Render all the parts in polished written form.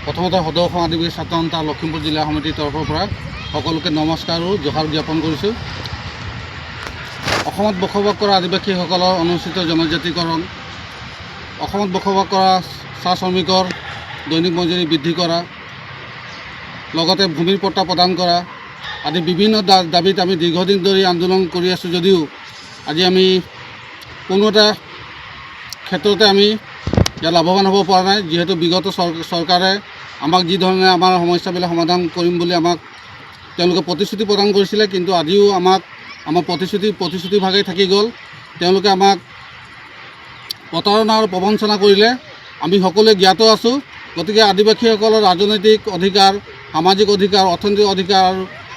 প্ৰথমতে সদৌ অসম আদিবাসী ছাত্ৰ সন্থা লখিমপুৰ জিলা সমিতিৰ তৰফৰ পৰা সকলোকে নমস্কাৰ আৰু জোহাৰ জ্ঞাপন কৰিছোঁ। অসমত বসবাস কৰা আদিবাসীসকলৰ অনুসূচিত জনজাতিকৰণ, অসমত বসবাস কৰা চাহ শ্ৰমিকৰ দৈনিক মজুৰি বৃদ্ধি কৰা, লগতে ভূমিৰ পট্টা প্ৰদান কৰা আদি বিভিন্ন দাবীত আমি দীৰ্ঘদিন ধৰি আন্দোলন কৰি আছোঁ যদিও আজি আমি কোনো এটা ক্ষেত্ৰতে আমি ইয়াত লাভৱান হ'ব পৰা নাই। যিহেতু বিগত চৰকাৰে আমাক যি ধৰণে আমাৰ সমস্যাবিলাক সমাধান কৰিম বুলি আমাক তেওঁলোকে প্ৰতিশ্ৰুতি প্ৰদান কৰিছিলে, কিন্তু আজিও আমাৰ প্ৰতিশ্ৰুতিভাগেই থাকি গ'ল। তেওঁলোকে আমাক প্ৰতাৰণা আৰু প্ৰবঞ্চনা কৰিলে। আমি সকলোৱে জ্ঞাত আছোঁ। গতিকে আদিবাসীসকলৰ ৰাজনৈতিক অধিকাৰ, সামাজিক অধিকাৰ, অৰ্থনৈতিক অধিকাৰ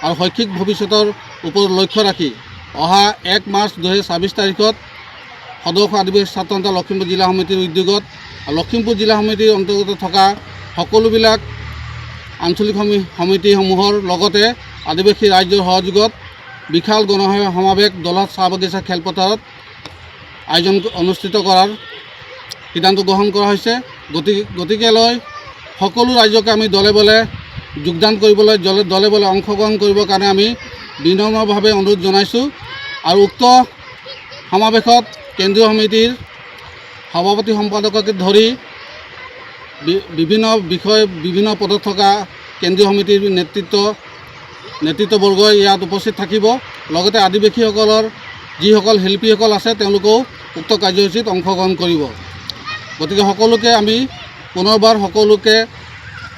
আৰু শৈক্ষিক ভৱিষ্যতৰ ওপৰত লক্ষ্য ৰাখি অহা 1 মাৰ্চ 2026 তাৰিখত সদৌ অসম আদিবাসী ছাত্ৰ সন্থা লখিমপুৰ জিলা সমিতিৰ উদ্যোগত লখিমপুৰ জিলা সমিতিৰ অন্তৰ্গত থকা সকলোবিলাক আঞ্চলিক সমিতিসমূহৰ লগতে আদিবাসী ৰাইজৰ সহযোগত বিশাল গণসমাৱেশ দলত চাহ বাগিচা খেলপথাৰত অনুষ্ঠিত কৰাৰ সিদ্ধান্ত গ্ৰহণ কৰা হৈছে। গতিকেলৈ সকলো ৰাইজকে আমি দলে বলে যোগদান কৰিবলৈ, দলে বলে অংশগ্ৰহণ কৰিবৰ কাৰণে আমি বিনম্ৰভাৱে অনুৰোধ জনাইছোঁ। আৰু উক্ত সমাৱেশত কেন্দ্ৰীয় সমিতিৰ সভাপতি সম্পাদককে ধৰি বিভিন্ন পদত থকা কেন্দ্ৰীয় সমিতিৰ নেতৃত্ববৰ্গই ইয়াত উপস্থিত থাকিব। লগতে আদিবাসীসকলৰ যিসকল শিল্পীসকল আছে তেওঁলোকেও উক্ত কাৰ্যসূচীত অংশগ্ৰহণ কৰিব। গতিকে সকলোকে আমি পুনৰবাৰ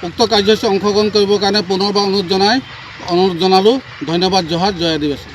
উক্ত কাৰ্যসূচীত অংশগ্ৰহণ কৰিবৰ কাৰণে পুনৰবাৰ অনুৰোধ জনালোঁ। ধন্যবাদ। জোহাৰ। জয় আদিবাসী।